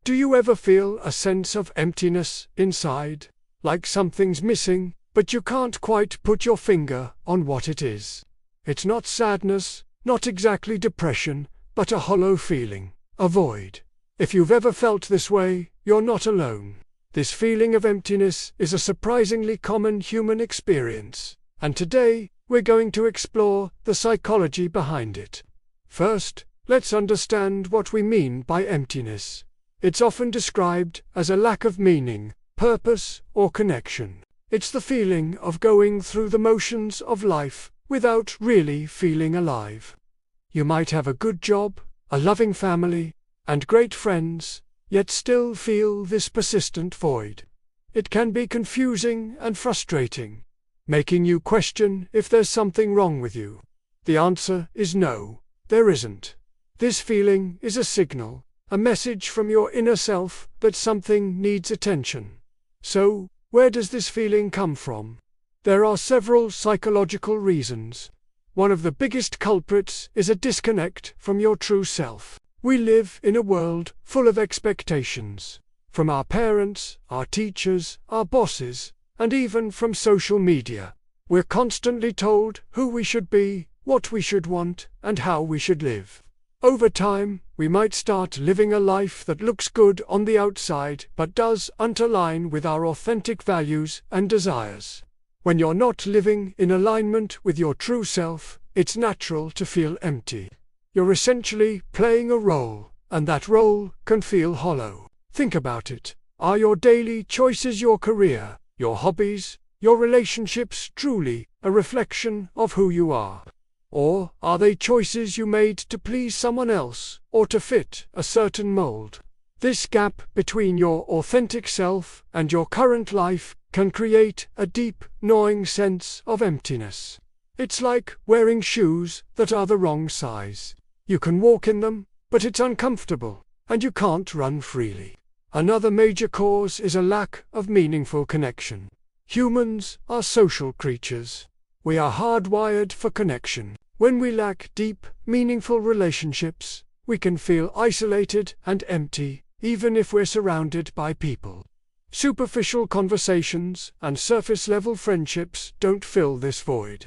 Do you ever feel a sense of emptiness inside, like something's missing, but you can't quite put your finger on what it is? It's not sadness, not exactly depression, but a hollow feeling, a void. If you've ever felt this way, you're not alone. This feeling of emptiness is a surprisingly common human experience, and today we're going to explore the psychology behind it. First, let's understand what we mean by emptiness. It's often described as a lack of meaning, purpose, or connection. It's the feeling of going through the motions of life without really feeling alive. You might have a good job, a loving family, and great friends, yet still feel this persistent void. It can be confusing and frustrating, making you question if there's something wrong with you. The answer is no, there isn't. This feeling is a signal, a message from your inner self that something needs attention. So, where does this feeling come from? There are several psychological reasons. One of the biggest culprits is a disconnect from your true self. We live in a world full of expectations, from our parents, our teachers, our bosses, and even from social media. We're constantly told who we should be, what we should want, and how we should live. Over time, we might start living a life that looks good on the outside but doesn't align with our authentic values and desires. When you're not living in alignment with your true self, it's natural to feel empty. You're essentially playing a role, and that role can feel hollow. Think about it. Are your daily choices, your career, your hobbies, your relationships truly a reflection of who you are? Or are they choices you made to please someone else or to fit a certain mold? This gap between your authentic self and your current life can create a deep, gnawing sense of emptiness. It's like wearing shoes that are the wrong size. You can walk in them, but it's uncomfortable, and you can't run freely. Another major cause is a lack of meaningful connection. Humans are social creatures. We are hardwired for connection. When we lack deep, meaningful relationships, we can feel isolated and empty, even if we're surrounded by people. Superficial conversations and surface-level friendships don't fill this void.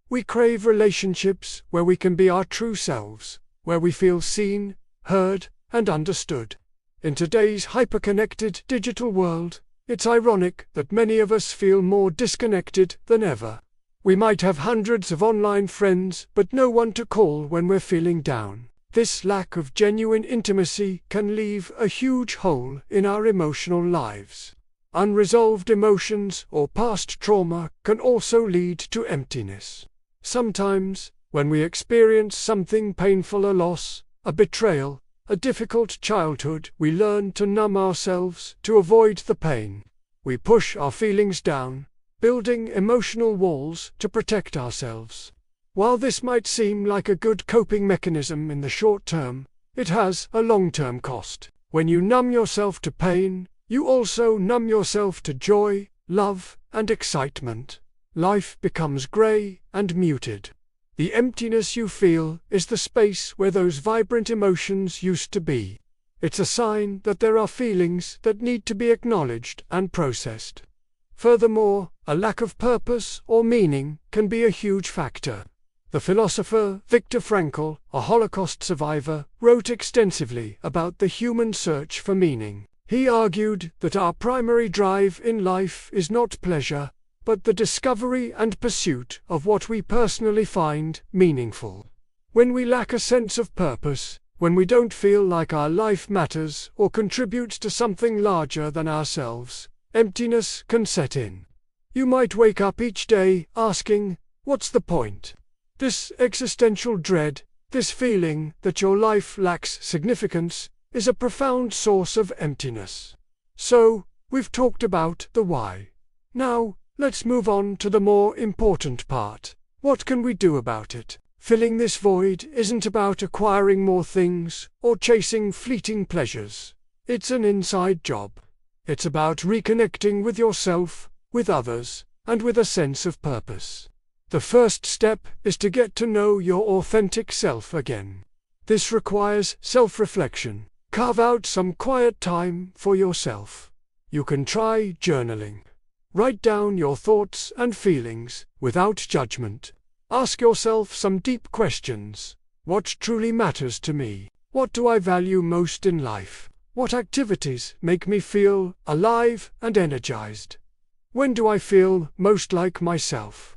We crave relationships where we can be our true selves, where we feel seen, heard, and understood. In today's hyper-connected digital world, it's ironic that many of us feel more disconnected than ever. We might have hundreds of online friends, but no one to call when we're feeling down. This lack of genuine intimacy can leave a huge hole in our emotional lives. Unresolved emotions or past trauma can also lead to emptiness. Sometimes, when we experience something painful, a loss, a betrayal, a difficult childhood, we learn to numb ourselves to avoid the pain. We push our feelings down, building emotional walls to protect ourselves. While this might seem like a good coping mechanism in the short term, it has a long-term cost. When you numb yourself to pain, you also numb yourself to joy, love, and excitement. Life becomes gray and muted. The emptiness you feel is the space where those vibrant emotions used to be. It's a sign that there are feelings that need to be acknowledged and processed. Furthermore, a lack of purpose or meaning can be a huge factor. The philosopher Viktor Frankl, a Holocaust survivor, wrote extensively about the human search for meaning. He argued that our primary drive in life is not pleasure, but the discovery and pursuit of what we personally find meaningful. When we lack a sense of purpose, when we don't feel like our life matters or contributes to something larger than ourselves, emptiness can set in. You might wake up each day asking, "What's the point?" This existential dread, this feeling that your life lacks significance, is a profound source of emptiness. So, we've talked about the why. Now, let's move on to the more important part. What can we do about it? Filling this void isn't about acquiring more things or chasing fleeting pleasures. It's an inside job. It's about reconnecting with yourself, with others, and with a sense of purpose. The first step is to get to know your authentic self again. This requires self-reflection. Carve out some quiet time for yourself. You can try journaling. Write down your thoughts and feelings without judgment. Ask yourself some deep questions. What truly matters to me? What do I value most in life? What activities make me feel alive and energized? When do I feel most like myself?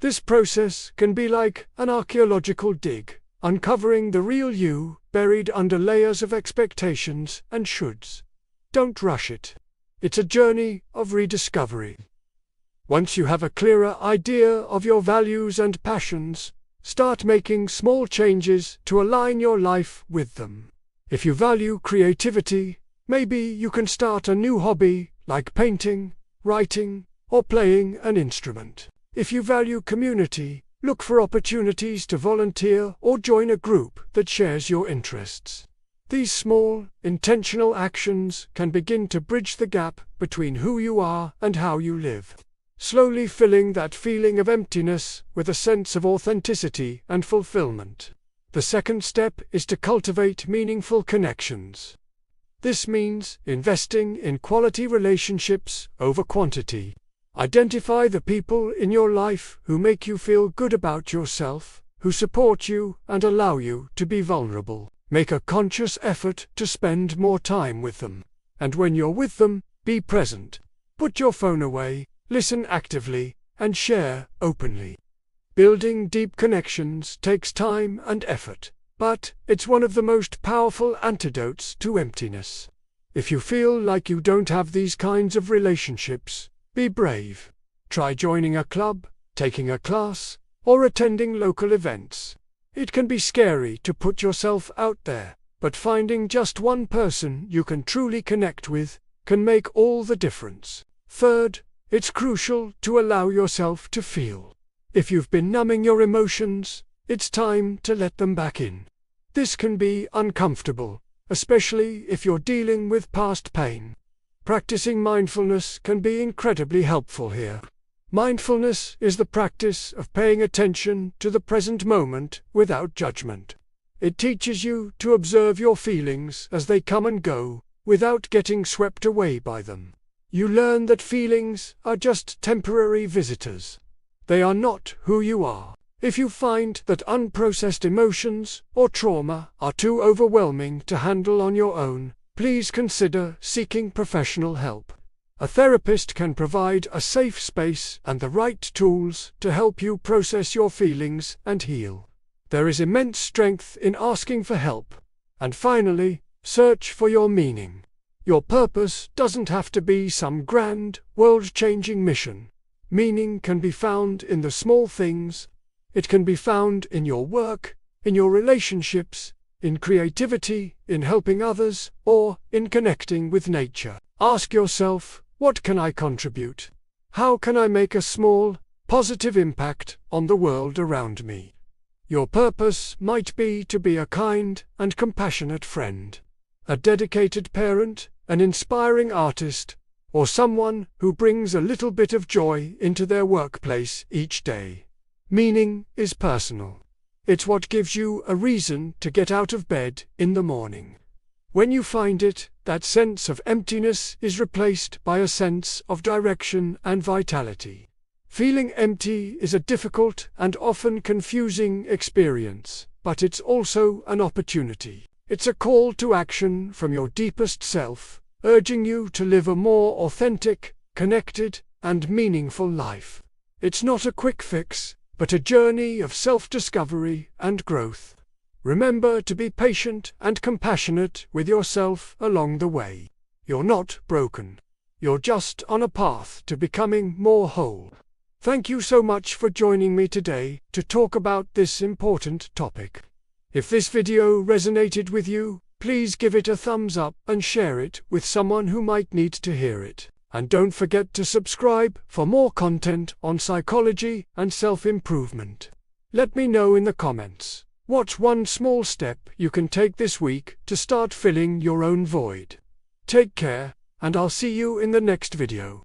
This process can be like an archaeological dig, uncovering the real you buried under layers of expectations and shoulds. Don't rush it. It's a journey of rediscovery. Once you have a clearer idea of your values and passions, start making small changes to align your life with them. If you value creativity, maybe you can start a new hobby like painting, writing, or playing an instrument. If you value community, look for opportunities to volunteer or join a group that shares your interests. These small, intentional actions can begin to bridge the gap between who you are and how you live, slowly filling that feeling of emptiness with a sense of authenticity and fulfillment. The second step is to cultivate meaningful connections. This means investing in quality relationships over quantity. Identify the people in your life who make you feel good about yourself, who support you and allow you to be vulnerable. Make a conscious effort to spend more time with them. And when you're with them, be present. Put your phone away, listen actively, and share openly. Building deep connections takes time and effort, but it's one of the most powerful antidotes to emptiness. If you feel like you don't have these kinds of relationships, be brave. Try joining a club, taking a class, or attending local events. It can be scary to put yourself out there, but finding just one person you can truly connect with can make all the difference. Third, it's crucial to allow yourself to feel. If you've been numbing your emotions, it's time to let them back in. This can be uncomfortable, especially if you're dealing with past pain. Practicing mindfulness can be incredibly helpful here. Mindfulness is the practice of paying attention to the present moment without judgment. It teaches you to observe your feelings as they come and go, without getting swept away by them. You learn that feelings are just temporary visitors. They are not who you are. If you find that unprocessed emotions or trauma are too overwhelming to handle on your own, please consider seeking professional help. A therapist can provide a safe space and the right tools to help you process your feelings and heal. There is immense strength in asking for help. And finally, search for your meaning. Your purpose doesn't have to be some grand, world-changing mission. Meaning can be found in the small things. It can be found in your work, in your relationships, in creativity, in helping others, or in connecting with nature. Ask yourself, what can I contribute? How can I make a small, positive impact on the world around me? Your purpose might be to be a kind and compassionate friend, a dedicated parent, an inspiring artist, or someone who brings a little bit of joy into their workplace each day. Meaning is personal. It's what gives you a reason to get out of bed in the morning. When you find it, that sense of emptiness is replaced by a sense of direction and vitality. Feeling empty is a difficult and often confusing experience, but it's also an opportunity. It's a call to action from your deepest self, urging you to live a more authentic, connected, and meaningful life. It's not a quick fix, but a journey of self-discovery and growth. Remember to be patient and compassionate with yourself along the way. You're not broken. You're just on a path to becoming more whole. Thank you so much for joining me today to talk about this important topic. If this video resonated with you, please give it a thumbs up and share it with someone who might need to hear it. And don't forget to subscribe for more content on psychology and self-improvement. Let me know in the comments. What's one small step you can take this week to start filling your own void? Take care, and I'll see you in the next video.